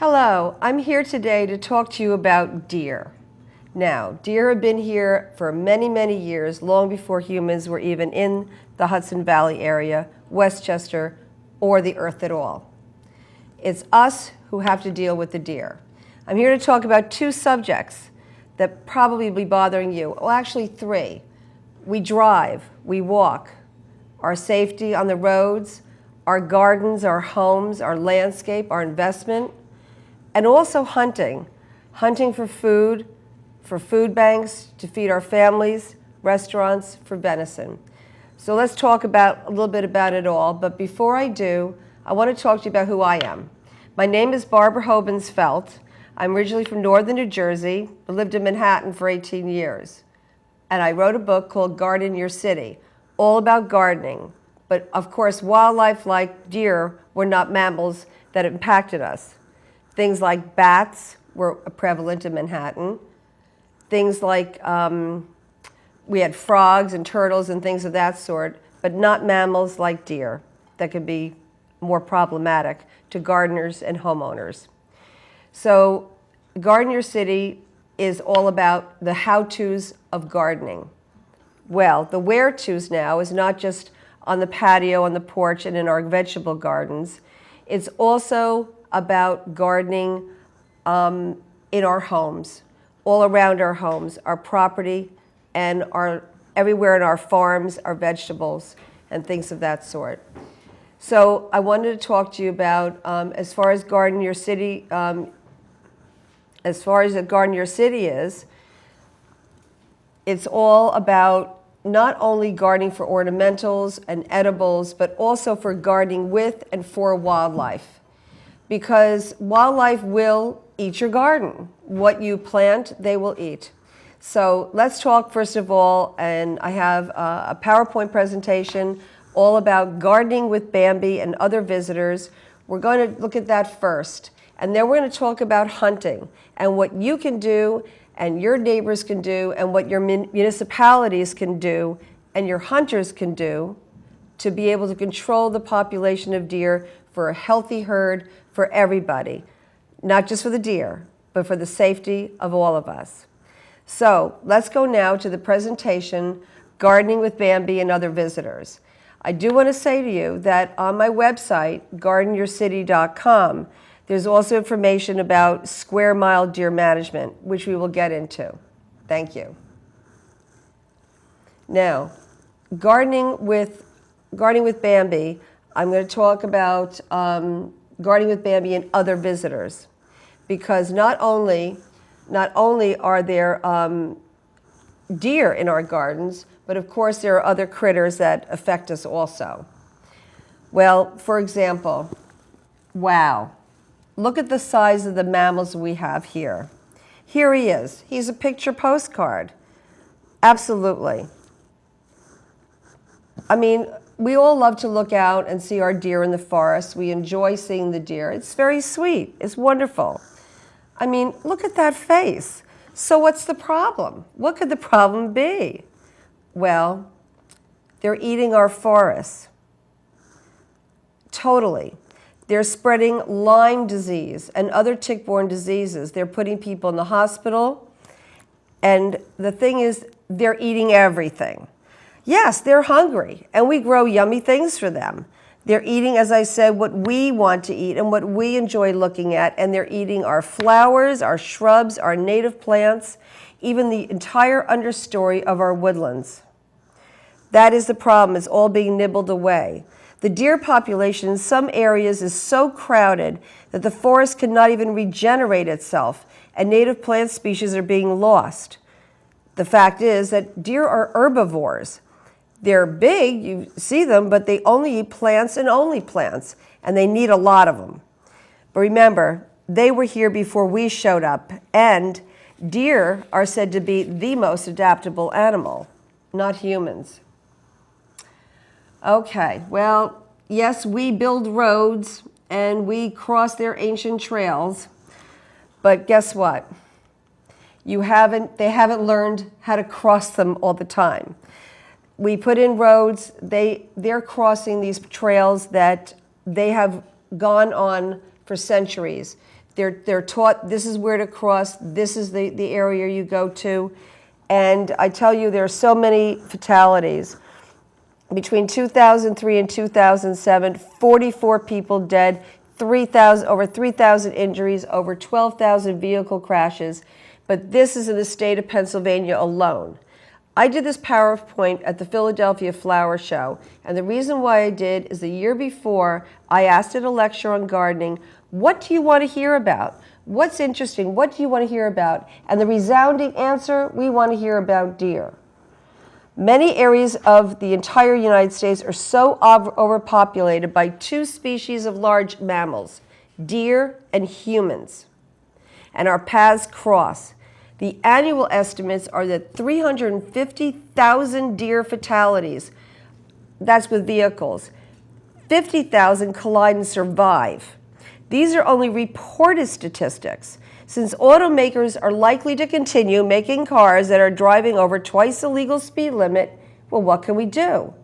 Hello, I'm here today to talk to you about deer. Now, deer have been here for many, many years, long before humans were even in the Hudson Valley area, Westchester, or the earth at all. It's us who have to deal with the deer. I'm here to talk about two subjects that probably will be bothering you. Well, actually three. We drive, we walk, our safety on the roads, our gardens, our homes, our landscape, our investment, and also hunting. Hunting for food banks, to feed our families, restaurants, for venison. So let's talk about a little bit about it all, but before I do, I want to talk to you about who I am. My name is Barbara Hobens Feldt. I'm originally from northern New Jersey, but lived in Manhattan for 18 years. And I wrote a book called Garden Your City, all about gardening. But of course, wildlife like deer were not mammals that impacted us. Things like bats were prevalent in Manhattan. Things like we had frogs and turtles and things of that sort, but not mammals like deer that could be more problematic to gardeners and homeowners. So Garden Your City is all about the how-tos of gardening. Well, the where-tos now is not just on the patio, on the porch, and in our vegetable gardens. It's also about gardening in our homes, all around our homes, our property, and everywhere in our farms, our vegetables, and things of that sort. So I wanted to talk to you about, as far as Garden Your City, as far as Garden Your City is, it's all about not only gardening for ornamentals and edibles, but also for gardening with and for wildlife. Because wildlife will eat your garden. What you plant, they will eat. So let's talk first of all, and I have a PowerPoint presentation all about gardening with Bambi and other visitors. We're going to look at that first. And then we're going to talk about hunting and what you can do and your neighbors can do and what your municipalities can do and your hunters can do to be able to control the population of deer for a healthy herd for everybody, not just for the deer, but for the safety of all of us. So let's go now to the presentation, Gardening with Bambi and Other Visitors. I do want to say to you that on my website, gardenyourcity.com, there's also information about square mile deer management, which we will get into. Thank you. Now, gardening with Bambi, I'm going to talk about gardening with Bambi and other visitors, because not only are there deer in our gardens, but of course there are other critters that affect us also. Well, for example, wow. Look at the size of the mammals we have here. Here he is. He's a picture postcard. Absolutely. I mean, we all love to look out and see our deer in the forest. We enjoy seeing the deer. It's very sweet. It's wonderful. I mean, look at that face. So what's the problem? What could the problem be? Well, they're eating our forests. Totally. They're spreading Lyme disease and other tick-borne diseases. They're putting people in the hospital. And the thing is, they're eating everything. Yes, they're hungry, and we grow yummy things for them. They're eating, as I said, what we want to eat and what we enjoy looking at, and they're eating our flowers, our shrubs, our native plants, even the entire understory of our woodlands. That is the problem. It's all being nibbled away. The deer population in some areas is so crowded that the forest cannot even regenerate itself, and native plant species are being lost. The fact is that deer are herbivores. They're big, you see them, but they only eat plants and only plants, and they need a lot of them. But remember, they were here before we showed up, and deer are said to be the most adaptable animal, not humans. Okay, well, yes, we build roads and we cross their ancient trails, but guess what? They haven't learned how to cross them all the time. We put in roads, they're crossing these trails that they have gone on for centuries. They're taught this is where to cross, this is the area you go to. And I tell you, there are so many fatalities. Between 2003 and 2007, 44 people dead, over 3,000 injuries, over 12,000 vehicle crashes. But this is in the state of Pennsylvania alone. I did this PowerPoint at the Philadelphia Flower Show, and the reason why I did is the year before, I asked at a lecture on gardening, what do you want to hear about? What's interesting? What do you want to hear about? And the resounding answer, we want to hear about deer. Many areas of the entire United States are so overpopulated by two species of large mammals, deer and humans, and our paths cross. The annual estimates are that 350,000 deer fatalities, that's with vehicles, 50,000 collide and survive. These are only reported statistics. Since automakers are likely to continue making cars that are driving over twice the legal speed limit, well, what can we do?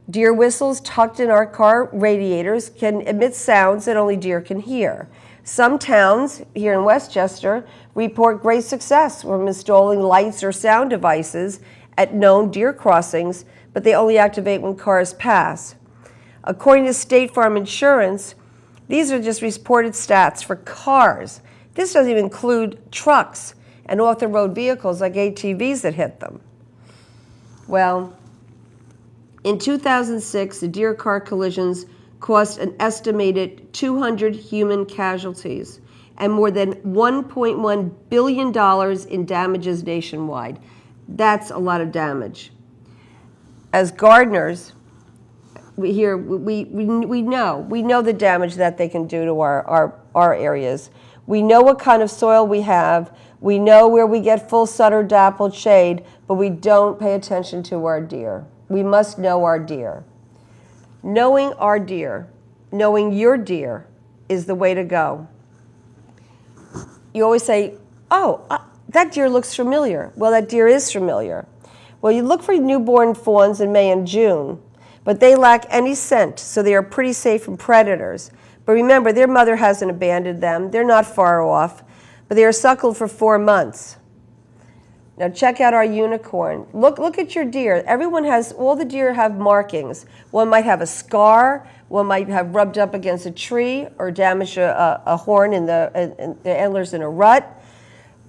Deer whistles tucked in our car radiators can emit sounds that only deer can hear. Some towns here in Westchester report great success from installing lights or sound devices at known deer crossings, but they only activate when cars pass. According to State Farm Insurance, these are just reported stats for cars. This doesn't even include trucks and off-the-road vehicles like ATVs that hit them. Well, in 2006, the deer car collisions cost an estimated 200 human casualties and more than $1.1 billion in damages nationwide. That's a lot of damage. As gardeners, we know the damage that they can do to our areas. We know what kind of soil we have. We know where we get full sun or dappled shade, but we don't pay attention to our deer. We must know our deer. Knowing our deer, knowing your deer, is the way to go. You always say, oh, that deer looks familiar. Well, that deer is familiar. Well, you look for newborn fawns in May and June, but they lack any scent, so they are pretty safe from predators. But remember, their mother hasn't abandoned them. They're not far off, but they are suckled for 4 months. Now check out our unicorn. Look at your deer. All the deer have markings. One might have a scar, one might have rubbed up against a tree or damaged a horn in the antlers in a rut.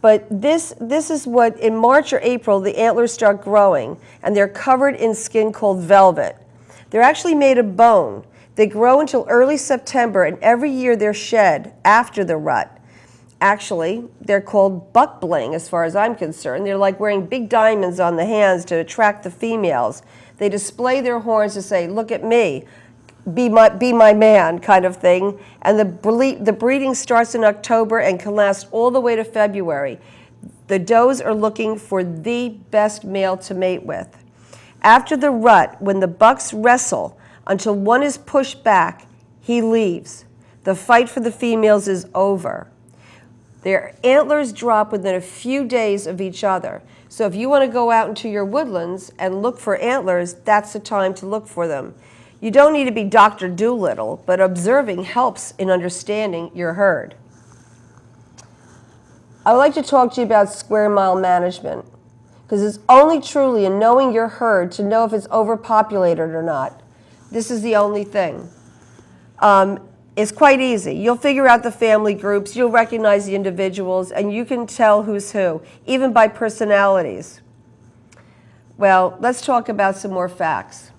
But this is what, in March or April, the antlers start growing, and they're covered in skin called velvet. They're actually made of bone. They grow until early September, and every year they're shed after the rut. Actually, they're called buck bling as far as I'm concerned. They're like wearing big diamonds on the hands to attract the females. They display their horns to say, look at me, be my man kind of thing. And the breeding starts in October and can last all the way to February. The does are looking for the best male to mate with. After the rut, when the bucks wrestle until one is pushed back, he leaves. The fight for the females is over. Their antlers drop within a few days of each other. So if you want to go out into your woodlands and look for antlers, that's the time to look for them. You don't need to be Dr. Dolittle, but observing helps in understanding your herd. I would like to talk to you about square mile management, because it's only truly in knowing your herd to know if it's overpopulated or not. This is the only thing. It's quite easy. You'll figure out the family groups, you'll recognize the individuals, and you can tell who's who, even by personalities. Well, let's talk about some more facts.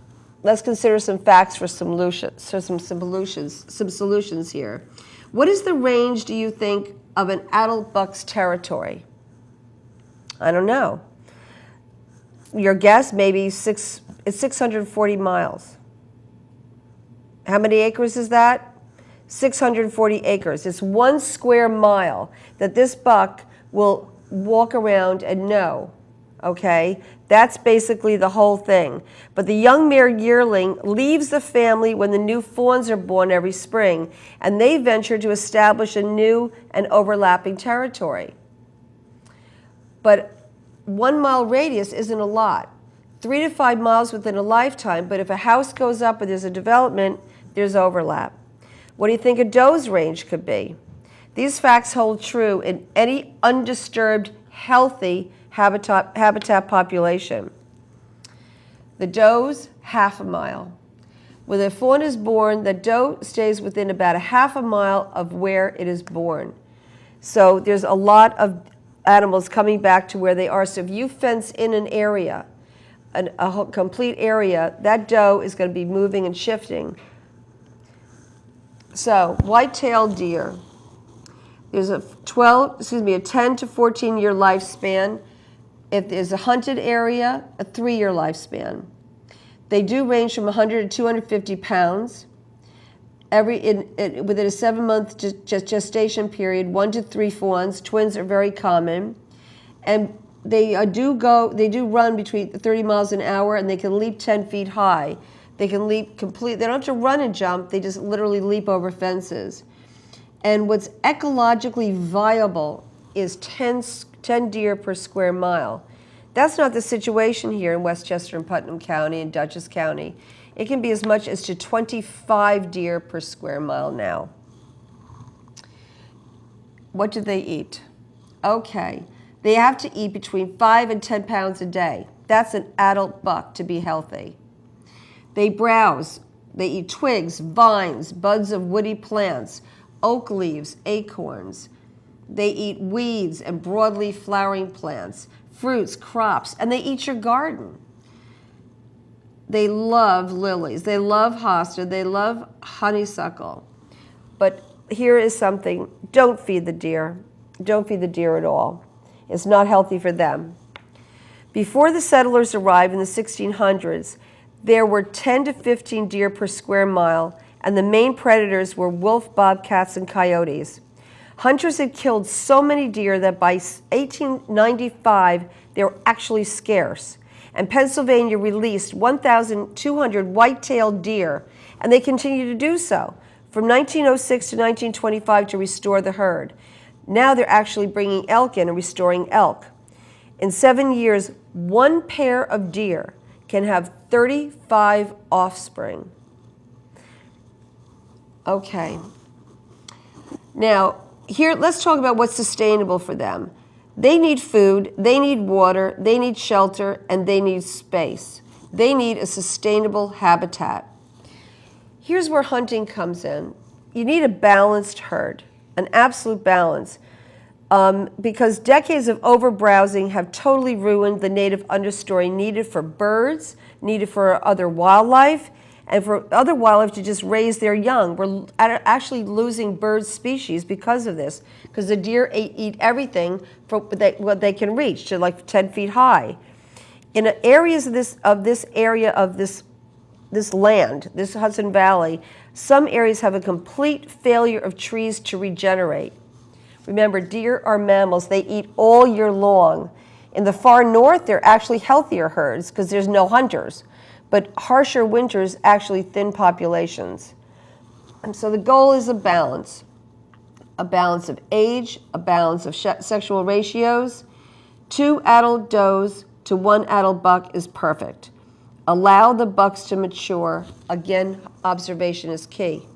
Let's consider some facts for some solutions here. What is the range, do you think, of an adult buck's territory? I don't know. Your guess, maybe it's 640 miles. How many acres is that? 640 acres. It's 1 square mile that this buck will walk around and know, okay? That's basically the whole thing. But the young mare yearling leaves the family when the new fawns are born every spring, and they venture to establish a new and overlapping territory. But 1 mile radius isn't a lot. 3 to 5 miles within a lifetime, but if a house goes up or there's a development, there's overlap. What do you think a doe's range could be? These facts hold true in any undisturbed, healthy habitat population. The does, half a mile. When the fawn is born, the doe stays within about a half a mile of where it is born. So there's a lot of animals coming back to where they are. So if you fence in an area, a complete area, that doe is going to be moving and shifting. So white-tailed deer, there's a 10 to 14 year lifespan. If there's a hunted area, a 3-year lifespan. They do range from 100 to 250 pounds. Within a 7-month gestation period, 1 to 3 fawns. Twins are very common, and they do run between 30 miles an hour, and they can leap 10 feet high. They can leap complete. They don't have to run and jump. They just literally leap over fences. And what's ecologically viable is 10 deer per square mile. That's not the situation here in Westchester and Putnam County and Dutchess County. It can be as much as to 25 deer per square mile now. What do they eat? Okay, they have to eat between 5 and 10 pounds a day. That's an adult buck to be healthy. They browse. They eat twigs, vines, buds of woody plants, oak leaves, acorns. They eat weeds and broadleaf flowering plants, fruits, crops, and they eat your garden. They love lilies. They love hosta. They love honeysuckle. But here is something. Don't feed the deer. Don't feed the deer at all. It's not healthy for them. Before the settlers arrived in the 1600s, there were 10 to 15 deer per square mile, and the main predators were wolf, bobcats, and coyotes. Hunters had killed so many deer that by 1895, they were actually scarce. And Pennsylvania released 1,200 white-tailed deer, and they continue to do so from 1906 to 1925 to restore the herd. Now they're actually bringing elk in and restoring elk. In 7 years, one pair of deer can have 35 offspring. Okay. Now, here, let's talk about what's sustainable for them. They need food, they need water, they need shelter, and they need space. They need a sustainable habitat. Here's where hunting comes in. You need a balanced herd, an absolute balance, because decades of overbrowsing have totally ruined the native understory needed for birds, needed for other wildlife, and for other wildlife to just raise their young. We're actually losing bird species because of this, because the deer eat everything for what they can reach to like 10 feet high. In areas of this land, this Hudson Valley, some areas have a complete failure of trees to regenerate. Remember, deer are mammals. They eat all year long. In the far north, they're actually healthier herds because there's no hunters. But harsher winters actually thin populations. And so the goal is a balance of age, a balance of sexual ratios. 2 adult does to 1 adult buck is perfect. Allow the bucks to mature. Again, observation is key.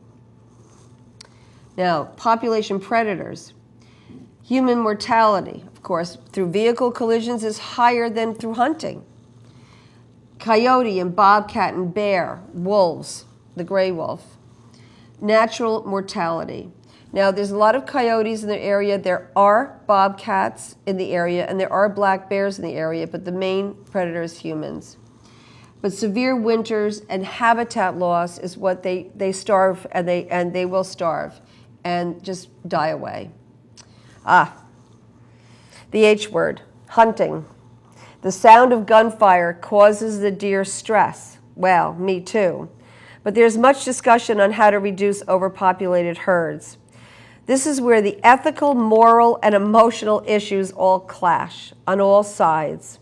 Now, population predators. Human mortality, of course, through vehicle collisions is higher than through hunting. Coyote and bobcat and bear, wolves, the gray wolf. Natural mortality. Now, there's a lot of coyotes in the area. There are bobcats in the area, and there are black bears in the area, but the main predator is humans. But severe winters and habitat loss is what they starve, and they will starve and just die away. The H word, hunting. The sound of gunfire causes the deer stress. Well, me too. But there's much discussion on how to reduce overpopulated herds. This is where the ethical, moral, and emotional issues all clash on all sides.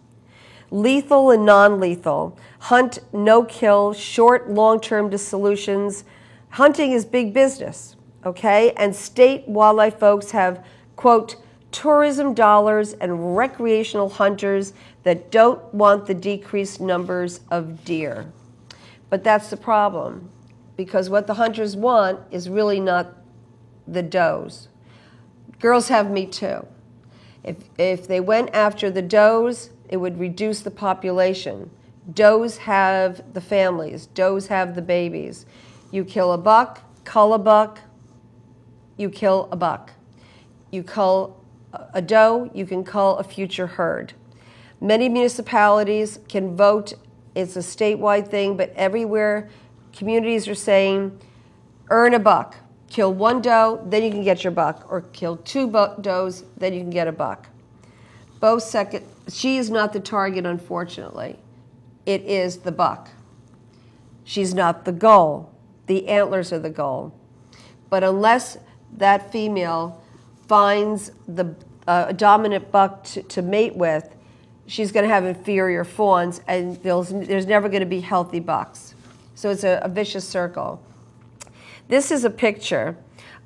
Lethal and non-lethal. Hunt, no-kill, short, long-term dissolutions. Hunting is big business, okay? And state wildlife folks have, quote, tourism dollars and recreational hunters that don't want the decreased numbers of deer. But that's the problem, because what the hunters want is really not the does. Girls have me too. If they went after the does, it would reduce the population. Does have the families. Does have the babies. You kill a buck, cull a buck, you kill a buck. You cull a doe, you can cull a future herd. Many municipalities can vote. It's a statewide thing, but everywhere communities are saying, earn a buck. Kill one doe, then you can get your buck, or kill two does, then you can get a buck. Both second. She is not the target, unfortunately. It is the buck. She's not the goal. The antlers are the goal. But unless that female finds the dominant buck to mate with, she's going to have inferior fawns, and there's never going to be healthy bucks. So it's a vicious circle. This is a picture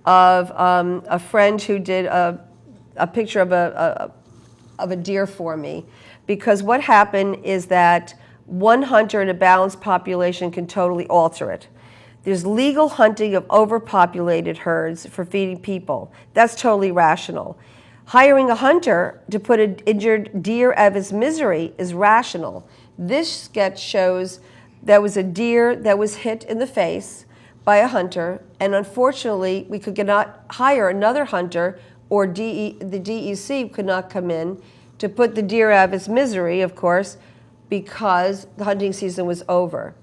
of a friend who did a picture of a deer for me, because what happened is that one hunter in a balanced population can totally alter it. There's legal hunting of overpopulated herds for feeding people. That's totally rational. Hiring a hunter to put an injured deer out of his misery is rational. This sketch shows there was a deer that was hit in the face by a hunter, and unfortunately, we could not hire another hunter, or the DEC could not come in to put the deer out of its misery, of course, because the hunting season was over.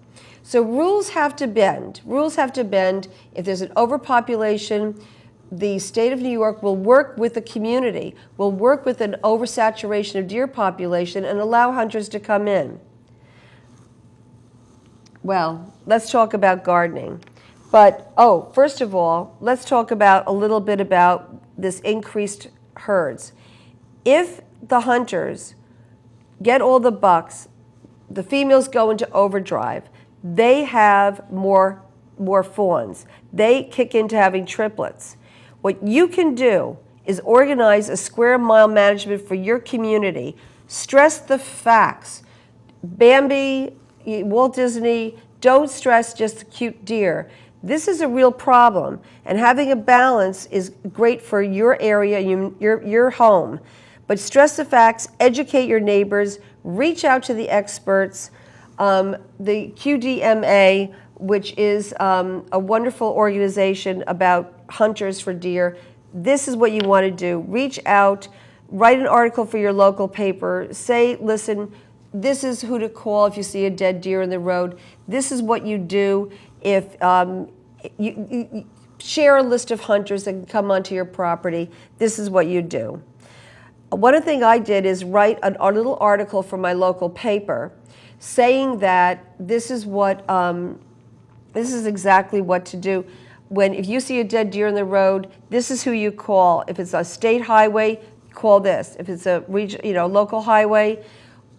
So rules have to bend. Rules have to bend. If there's an overpopulation, the state of New York will work with the community, will work with an oversaturation of deer population and allow hunters to come in. Well, let's talk about gardening. But, first of all, let's talk about a little bit about this increased herds. If the hunters get all the bucks, the females go into overdrive. They have more fawns. They kick into having triplets. What you can do is organize a square mile management for your community. Stress the facts. Bambi, Walt Disney, don't stress just the cute deer. This is a real problem, and having a balance is great for your area, your home. But stress the facts, educate your neighbors, reach out to the experts. The QDMA, which is a wonderful organization about hunters for deer, this is what you want to do. Reach out, write an article for your local paper, say, listen, this is who to call if you see a dead deer in the road. This is what you do if you share a list of hunters that can come onto your property. This is what you do. One thing I did is write a little article for my local paper saying that this is exactly what to do. If you see a dead deer in the road, this is who you call. If it's a state highway, call this. If it's a local highway,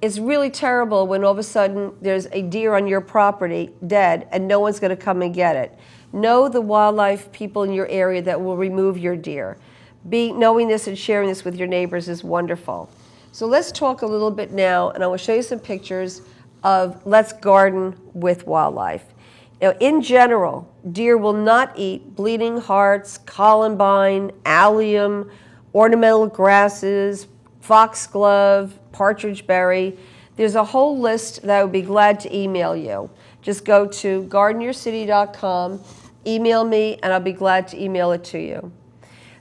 it's really terrible when all of a sudden there's a deer on your property dead and no one's going to come and get it. Know the wildlife people in your area that will remove your deer. Knowing this and sharing this with your neighbors is wonderful. So let's talk a little bit now, and I will show you some pictures of let's garden with wildlife. Now, in general, deer will not eat bleeding hearts, columbine, allium, ornamental grasses, foxglove, partridge berry. There's a whole list that I would be glad to email you. Just go to gardenyourcity.com, email me, and I'll be glad to email it to you.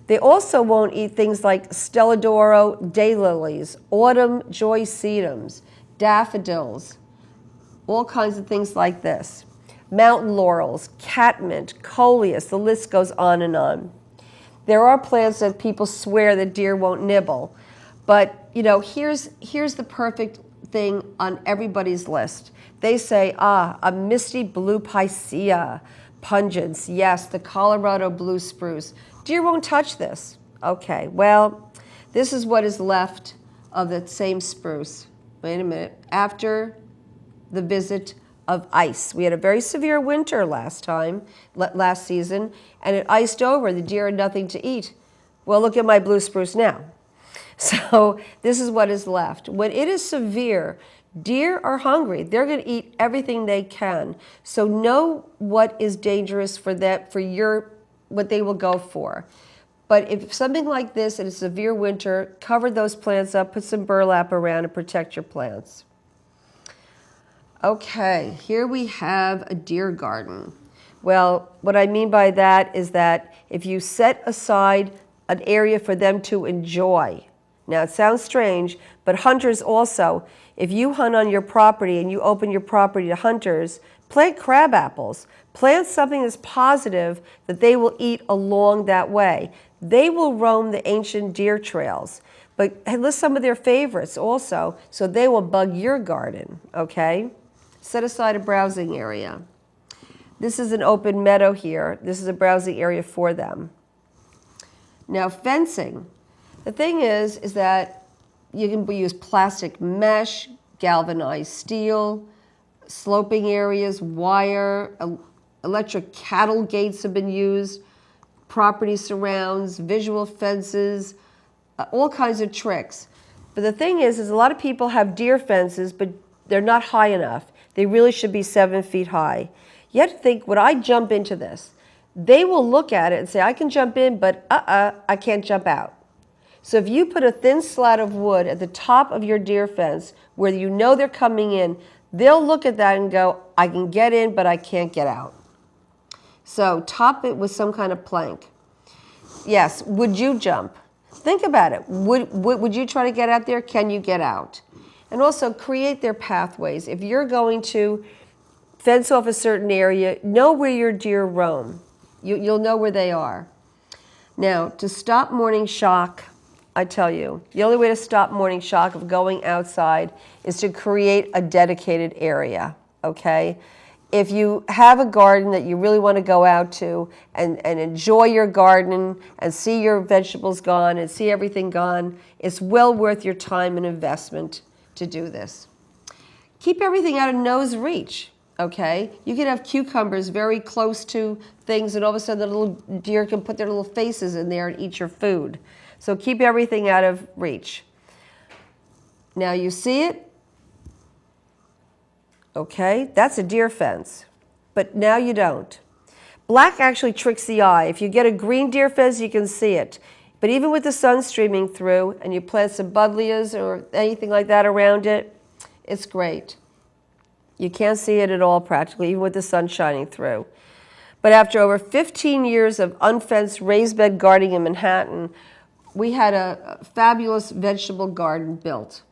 They also won't eat things like stellodoro, daylilies, autumn joy sedums, daffodils, all kinds of things like this. Mountain laurels, catmint, coleus, the list goes on and on. There are plants that people swear that deer won't nibble, but here's the perfect thing on everybody's list. They say, a misty blue picea, pungence, yes, the Colorado blue spruce. Deer won't touch this. Okay, well, this is what is left of that same spruce. Wait a minute. After the visit of ice. We had a very severe winter last season, and it iced over. The deer had nothing to eat. Well, look at my blue spruce now. So this is what is left. When it is severe, deer are hungry. They're going to eat everything they can. So know what is dangerous for what they will go for. But if something like this in a severe winter, cover those plants up, put some burlap around and protect your plants. Okay, here we have a deer garden. Well, what I mean by that is that if you set aside an area for them to enjoy. Now, it sounds strange, but hunters also, if you hunt on your property and you open your property to hunters, plant crab apples. Plant something that's positive that they will eat along that way. They will roam the ancient deer trails, but list some of their favorites also, so they will bug your garden, okay? Set aside a browsing area. This is an open meadow here. This is a browsing area for them. Now, fencing. The thing is that you can use plastic mesh, galvanized steel, sloping areas, wire, electric cattle gates have been used, property surrounds, visual fences, all kinds of tricks. But the thing is a lot of people have deer fences, but they're not high enough. They really should be 7 feet high. You have to think, would I jump into this? They will look at it and say, I can jump in, but I can't jump out. So if you put a thin slat of wood at the top of your deer fence where you know they're coming in, they'll look at that and go, I can get in, but I can't get out. So top it with some kind of plank. Yes, would you jump? Think about it. Would you try to get out there? Can you get out? And also create their pathways. If you're going to fence off a certain area, know where your deer roam. You'll know where they are. Now, to stop morning shock, I tell you, the only way to stop morning shock of going outside is to create a dedicated area, okay? If you have a garden that you really want to go out to and enjoy your garden and see your vegetables gone and see everything gone, it's well worth your time and investment to do this. Keep everything out of nose reach. Okay, you can have cucumbers very close to things and all of a sudden the little deer can put their little faces in there and eat your food. So keep everything out of reach. Now you see it? Okay, that's a deer fence, but now you don't. Black actually tricks the eye. If you get a green deer fence, you can see it. But even with the sun streaming through and you plant some buddleias or anything like that around it, it's great. You can't see it at all practically, even with the sun shining through. But after over 15 years of unfenced raised bed gardening in Manhattan, we had a fabulous vegetable garden built.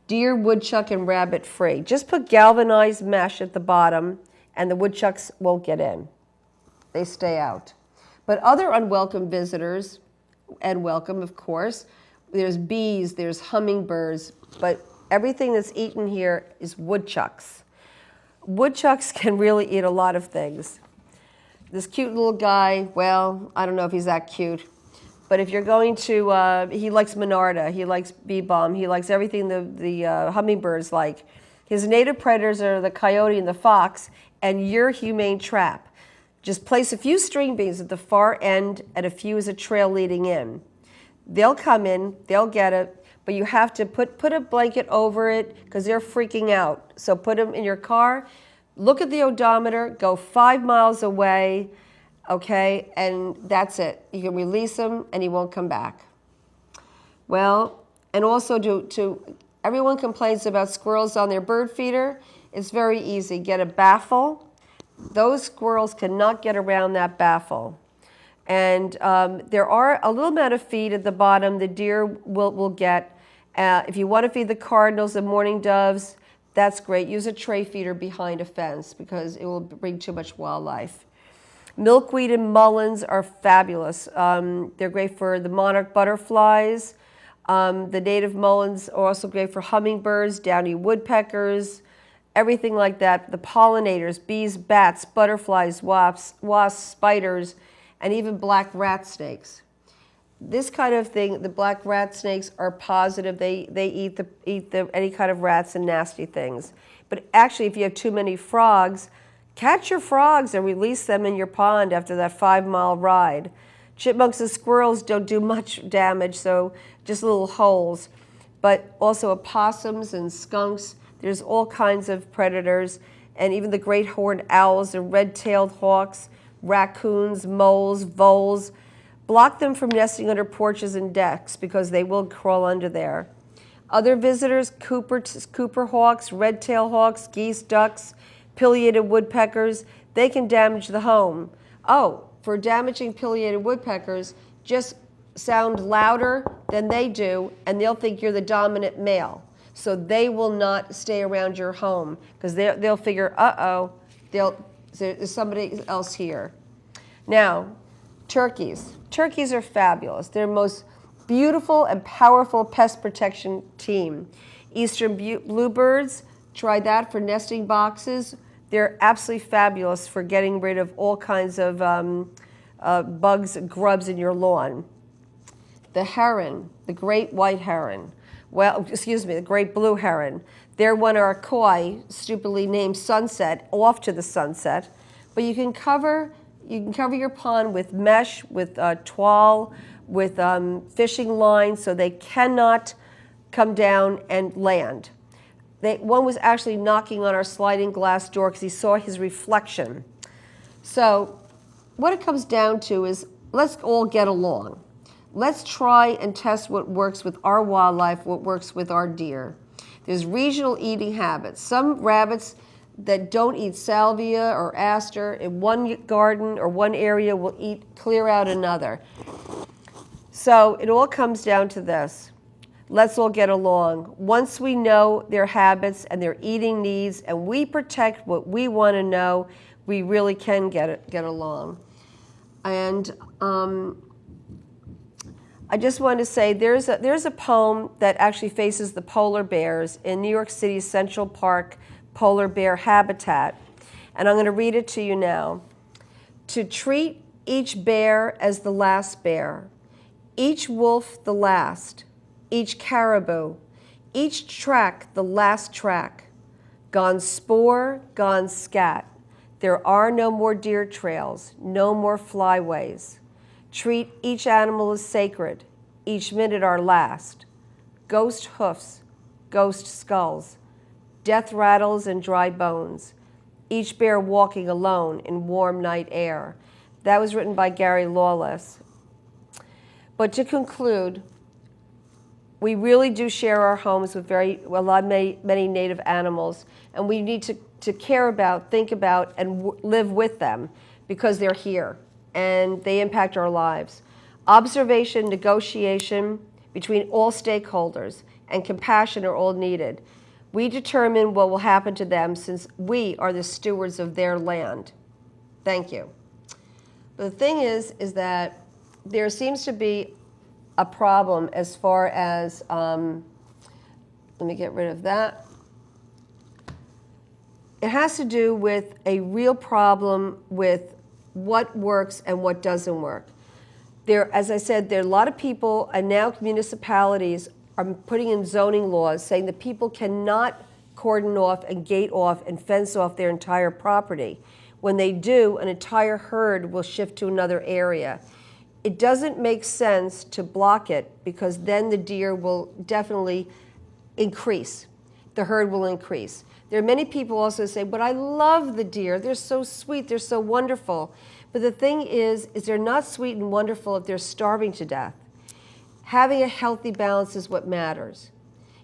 Deer, woodchuck, and rabbit free. Just put galvanized mesh at the bottom and the woodchucks won't get in. They stay out. But other unwelcome visitors, and welcome of course, there's bees, there's hummingbirds, but everything that's eaten here is woodchucks. Woodchucks can really eat a lot of things. This cute little guy, well, I don't know if he's that cute, but if you're going to, he likes Monarda, he likes bee balm, he likes everything the hummingbirds like. His native predators are the coyote and the fox, and your humane trap. Just place a few string beans at the far end and a few as a trail leading in. They'll come in, they'll get it, but you have to put a blanket over it because they're freaking out. So put them in your car, look at the odometer, go 5 miles away, okay, and that's it. You can release him and he won't come back. Well, and also everyone complains about squirrels on their bird feeder. It's very easy. Get a baffle. Those squirrels cannot get around that baffle. And there are a little amount of feed at the bottom the deer will get. If you want to feed the cardinals and mourning doves, that's great. Use a tray feeder behind a fence because it will bring too much wildlife. Milkweed and mullins are fabulous. They're great for the monarch butterflies. The native mullins are also great for hummingbirds, downy woodpeckers, everything like that. The pollinators, bees, bats, butterflies, wasps, spiders, and even black rat snakes. This kind of thing, the black rat snakes are positive. They eat any kind of rats and nasty things. But actually, if you have too many frogs, catch your frogs and release them in your pond after that 5-mile ride. Chipmunks and squirrels don't do much damage, so just little holes. But also opossums and skunks, there's all kinds of predators, and even the great horned owls and red-tailed hawks, raccoons, moles, voles. Block them from nesting under porches and decks because they will crawl under there. Other visitors, Cooper hawks, red-tailed hawks, geese, ducks, pileated woodpeckers, they can damage the home. Oh, for damaging pileated woodpeckers, just sound louder than they do, and they'll think you're the dominant male. So they will not stay around your home because they'll figure, uh-oh, there's somebody else here. Now, turkeys. Turkeys are fabulous. They're the most beautiful and powerful pest protection team. Eastern bluebirds, try that for nesting boxes. They're absolutely fabulous for getting rid of all kinds of bugs and grubs in your lawn. The heron, the great white heron, the great blue heron. They're one of our koi, stupidly named Sunset, off to the sunset. But you can cover your pond with mesh, with twall, with fishing lines, so they cannot come down and land. One was actually knocking on our sliding glass door because he saw his reflection. So what it comes down to is let's all get along. Let's try and test what works with our wildlife, what works with our deer. There's regional eating habits. Some rabbits that don't eat salvia or aster in one garden or one area will clear out another. So it all comes down to this. Let's all get along. Once we know their habits and their eating needs and we protect what we want to know, we really can get along. And I just want to say there's a poem that actually faces the polar bears in New York City's Central Park polar bear habitat. And I'm going to read it to you now. To treat each bear as the last bear, each wolf the last, each caribou, each track the last track. Gone spoor, gone scat. There are no more deer trails, no more flyways. Treat each animal as sacred, each minute our last. Ghost hoofs, ghost skulls, death rattles and dry bones. Each bear walking alone in warm night air. That was written by Gary Lawless. But to conclude, we really do share our homes with many native animals, and we need to care about, think about, and live with them because they're here and they impact our lives. Observation, negotiation between all stakeholders, and compassion are all needed. We determine what will happen to them since we are the stewards of their land. Thank you. But the thing is that there seems to be a problem as far as, let me get rid of that. It has to do with a real problem with what works and what doesn't work. There, as I said, there are a lot of people, and now municipalities are putting in zoning laws saying that people cannot cordon off and gate off and fence off their entire property. When they do, an entire herd will shift to another area. It doesn't make sense to block it because then the deer will definitely increase. The herd will increase. There are many people also say, but I love the deer. They're so sweet. They're so wonderful. But the thing is they're not sweet and wonderful if they're starving to death. Having a healthy balance is what matters.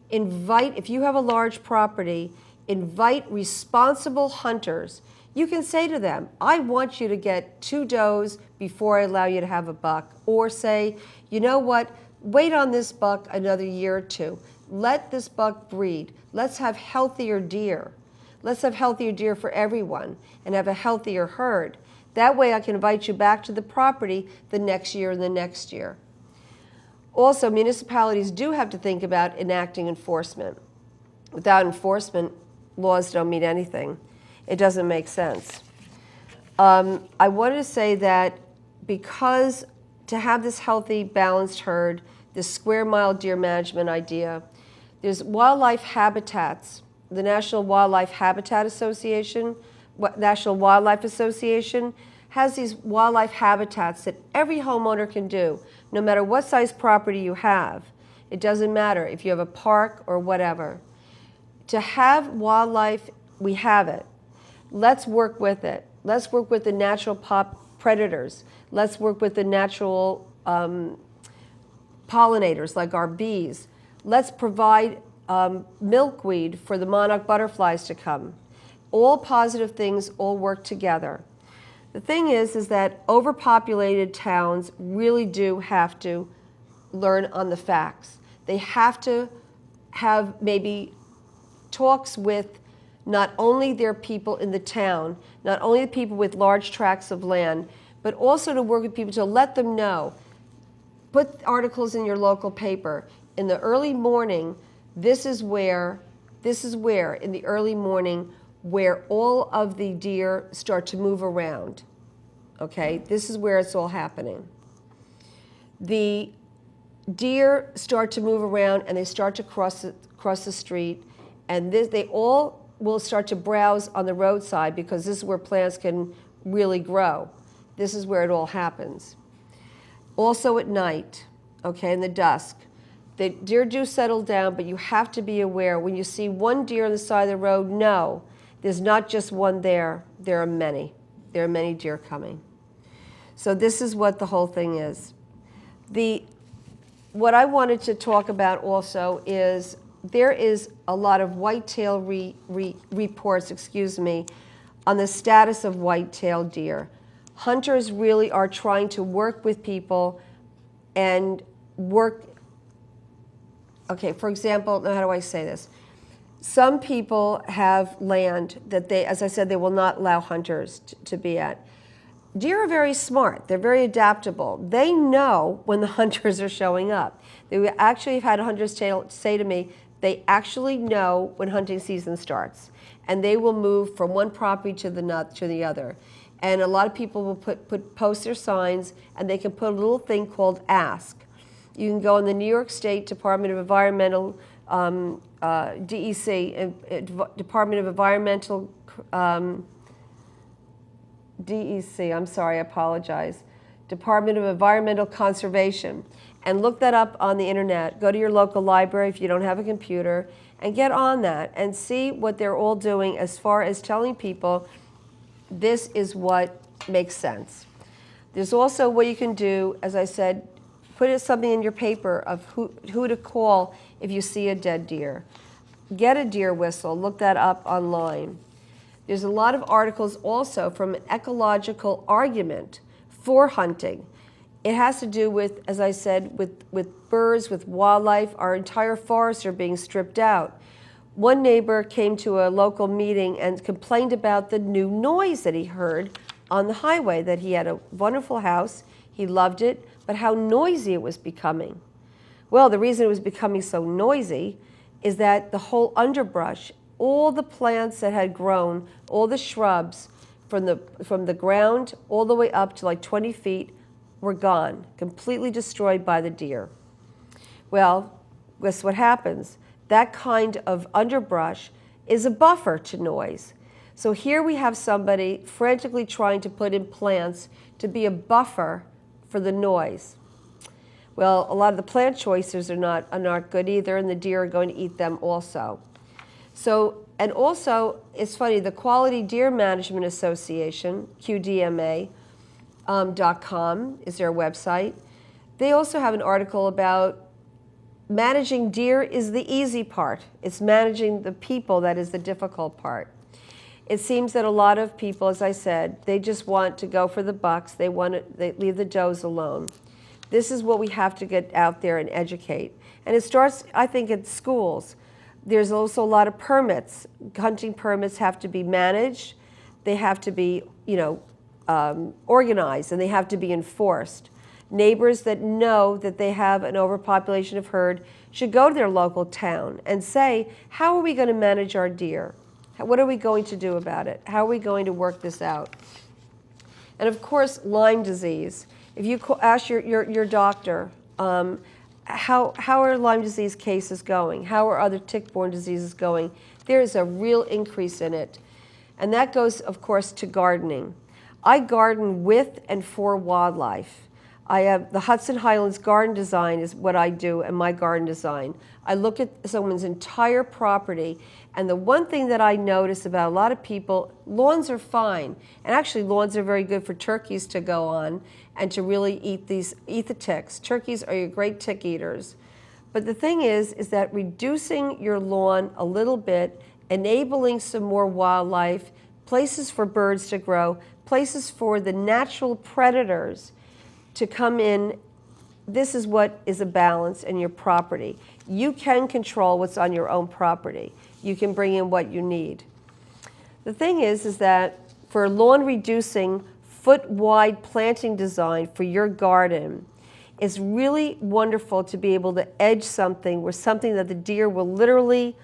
If you have a large property, invite responsible hunters. You can say to them, I want you to get 2 does before I allow you to have a buck. Or say, you know what, wait on this buck another year or 2. Let this buck breed. Let's have healthier deer. Let's have healthier deer for everyone and have a healthier herd. That way I can invite you back to the property the next year and the next year. Also, municipalities do have to think about enacting enforcement. Without enforcement, laws don't mean anything. It doesn't make sense. I wanted to say that because to have this healthy, balanced herd, this square mile deer management idea, there's wildlife habitats. The National Wildlife Habitat Association, National Wildlife Association has these wildlife habitats that every homeowner can do, no matter what size property you have. It doesn't matter if you have a park or whatever. To have wildlife, we have it. Let's work with it. Let's work with the natural predators. Let's work with the natural pollinators like our bees. Let's provide milkweed for the monarch butterflies to come. All positive things all work together. The thing is that overpopulated towns really do have to learn on the facts. They have to have maybe talks with not only their people in the town, not only the people with large tracts of land, but also to work with people to let them know. Put articles in your local paper. In the early morning, this is where in the early morning where all of the deer start to move around. Okay, this is where it's all happening. The deer start to move around and they start to cross the street, and they all will start to browse on the roadside because this is where plants can really grow. This is where it all happens. Also at night, okay, in the dusk, the deer do settle down, but you have to be aware when you see one deer on the side of the road, no, there's not just one there, there are many. There are many deer coming. So this is what the whole thing is. What I wanted to talk about also is there is a lot of whitetail reports, on the status of white-tailed deer. Hunters really are trying to work with people and work. Okay, for example, how do I say this? Some people have land that they, as I said, they will not allow hunters to be at. Deer are very smart. They're very adaptable. They know when the hunters are showing up. They actually have had hunters say to me, they actually know when hunting season starts, and they will move from one property to the other. And a lot of people will post their signs, and they can put a little thing called Ask. You can go in the New York State Department of Environmental, DEC, Department of Environmental, DEC, I'm sorry, I apologize, Department of Environmental Conservation, and look that up on the internet. Go to your local library if you don't have a computer, and get on that and see what they're all doing as far as telling people this is what makes sense. There's also what you can do, as I said, put something in your paper of who to call if you see a dead deer. Get a deer whistle, look that up online. There's a lot of articles also from an ecological argument for hunting. It has to do with, as I said, with birds, with wildlife. Our entire forests are being stripped out. One neighbor came to a local meeting and complained about the new noise that he heard on the highway, that he had a wonderful house, he loved it, but how noisy it was becoming. Well, the reason it was becoming so noisy is that the whole underbrush, all the plants that had grown, all the shrubs from the ground all the way up to like 20 feet were gone, completely destroyed by the deer. Well, guess what happens? That kind of underbrush is a buffer to noise. So here we have somebody frantically trying to put in plants to be a buffer for the noise. Well, a lot of the plant choices are not good either, and the deer are going to eat them also. So, and also, it's funny, the Quality Deer Management Association, QDMA.com is their website. They also have an article about managing deer is the easy part. It's managing the people that is the difficult part. It seems that a lot of people, as I said, they just want to go for the bucks. They leave the does alone. This is what we have to get out there and educate. And it starts, I think, at schools. There's also a lot of permits. Hunting permits have to be managed. They have to be, organized, and they have to be enforced. Neighbors that know that they have an overpopulation of herd should go to their local town and say, how are we going to manage our deer? What are we going to do about it? How are we going to work this out? And of course, Lyme disease. If you ask your doctor, how are Lyme disease cases going? How are other tick-borne diseases going? There is a real increase in it. And that goes, of course, to gardening. I garden with and for wildlife. I have the Hudson Highlands garden design is what I do in my garden design. I look at someone's entire property, and the one thing that I notice about a lot of people, lawns are fine, and actually lawns are very good for turkeys to go on and to really eat the ticks. Turkeys are your great tick eaters. But the thing is that reducing your lawn a little bit, enabling some more wildlife, places for birds to grow, places for the natural predators to come in, this is what is a balance in your property. You can control what's on your own property. You can bring in what you need. The thing is that for lawn reducing, foot-wide planting design for your garden, it's really wonderful to be able to edge something where something that the deer will literally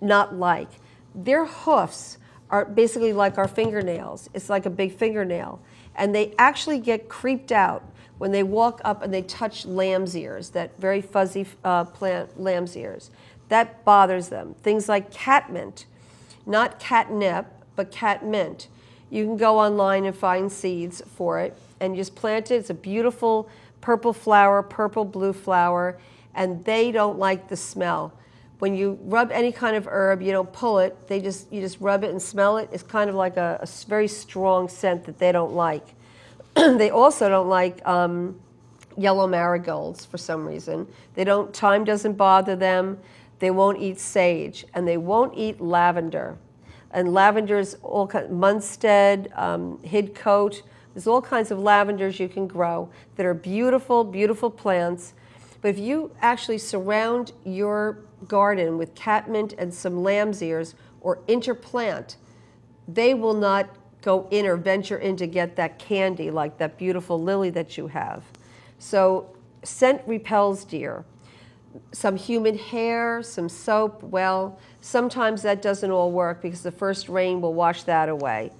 not like. Their hoofs are basically like our fingernails. It's like a big fingernail. And they actually get creeped out when they walk up and they touch lamb's ears, that very fuzzy plant, lamb's ears. That bothers them. Things like catmint, not catnip, but catmint. You can go online and find seeds for it and just plant it. It's a beautiful purple flower, purple blue flower, and they don't like the smell. When you rub any kind of herb, you don't pull it. You just rub it and smell it. It's kind of like a very strong scent that they don't like. They also don't like yellow marigolds for some reason. Thyme doesn't bother them. They won't eat sage, and they won't eat lavender. And lavender's all kinds, Munstead, Hidcote. There's all kinds of lavenders you can grow that are beautiful, beautiful plants. But if you actually surround your garden with catmint and some lamb's ears or interplant, they will not go in or venture in to get that candy like that beautiful lily that you have. So scent repels deer. Some human hair, some soap, well, sometimes that doesn't all work because the first rain will wash that away.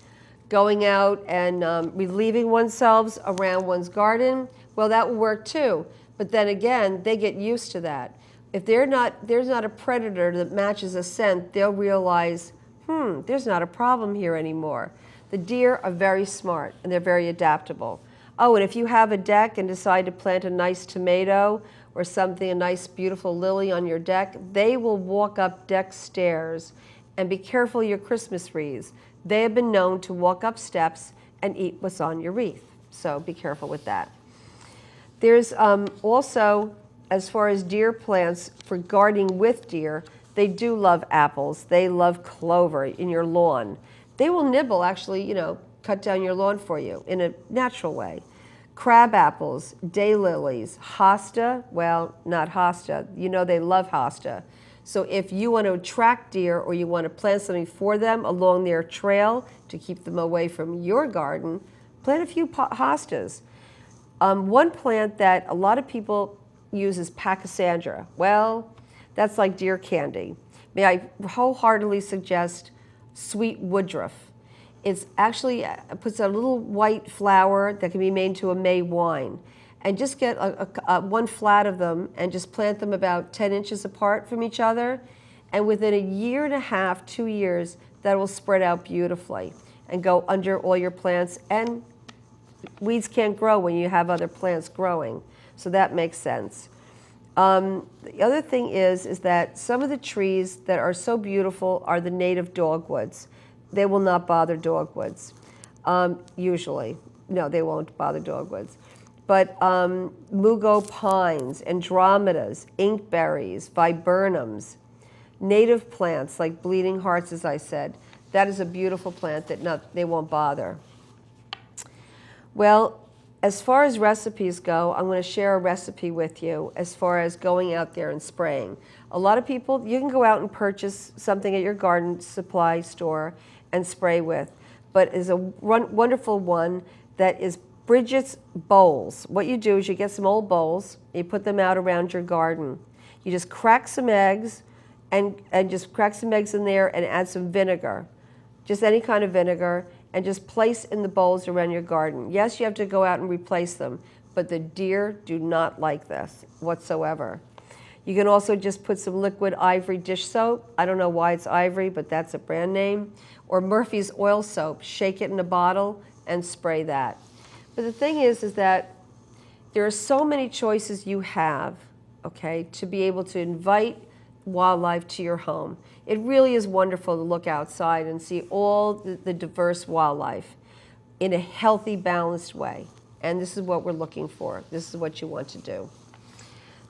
Going out and relieving oneself around one's garden, well, that will work too. But then again, they get used to that. If there's not a predator that matches a scent, they'll realize, there's not a problem here anymore. The deer are very smart and they're very adaptable. Oh, and if you have a deck and decide to plant a nice tomato or something, a nice beautiful lily on your deck, they will walk up deck stairs. And be careful of your Christmas wreaths. They have been known to walk up steps and eat what's on your wreath. So be careful with that. There's also, as far as deer plants, for gardening with deer, they do love apples. They love clover in your lawn. They will nibble, actually, cut down your lawn for you in a natural way. Crab apples, daylilies, hosta, well, not hosta. They love hosta. So if you want to attract deer or you want to plant something for them along their trail to keep them away from your garden, plant a few hostas. One plant that a lot of people use is pachysandra. Well, that's like deer candy. May I wholeheartedly suggest sweet woodruff. It's actually puts a little white flower that can be made into a May wine. And just get one flat of them and just plant them about 10 inches apart from each other. And within a year and a half, 2 years, that will spread out beautifully and go under all your plants. And weeds can't grow when you have other plants growing. So that makes sense. The other thing is that some of the trees that are so beautiful are the native dogwoods. They will not bother dogwoods, usually. No, they won't bother dogwoods. But mugo pines, andromedas, inkberries, viburnums, native plants like bleeding hearts, as I said, that is a beautiful plant that they won't bother. Well, as far as recipes go, I'm going to share a recipe with you as far as going out there and spraying. A lot of people, you can go out and purchase something at your garden supply store and spray with, but is a wonderful one that is Bridget's bowls. What you do is you get some old bowls, you put them out around your garden. You just crack some eggs and just crack some eggs in there and add some vinegar, just any kind of vinegar, and just place in the bowls around your garden. Yes, you have to go out and replace them, but the deer do not like this whatsoever. You can also just put some liquid ivory dish soap. I don't know why it's ivory, but that's a brand name. Or Murphy's oil soap. Shake it in a bottle and spray that. But the thing is that There are so many choices you have, okay, to be able to invite wildlife to your home. It really is wonderful to look outside and see all the diverse wildlife in a healthy, balanced way. And this is what we're looking for. This is what you want to do.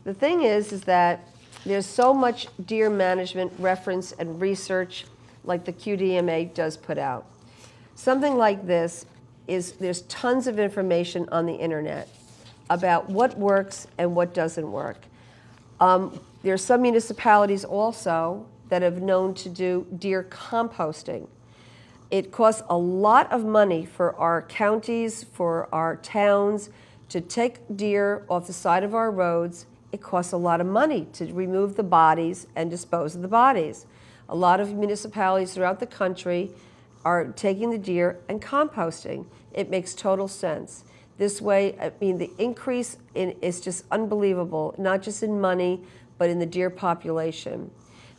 The thing is that there's so much deer management reference and research like the QDMA does put out. Something like this is there's tons of information on the internet about what works and what doesn't work. There are some municipalities also that have known to do deer composting. It costs a lot of money for our counties, for our towns, to take deer off the side of our roads. It costs a lot of money to remove the bodies and dispose of the bodies. A lot of municipalities throughout the country are taking the deer and composting. It makes total sense. This way, I mean, the increase is just unbelievable, not just in money, but in the deer population.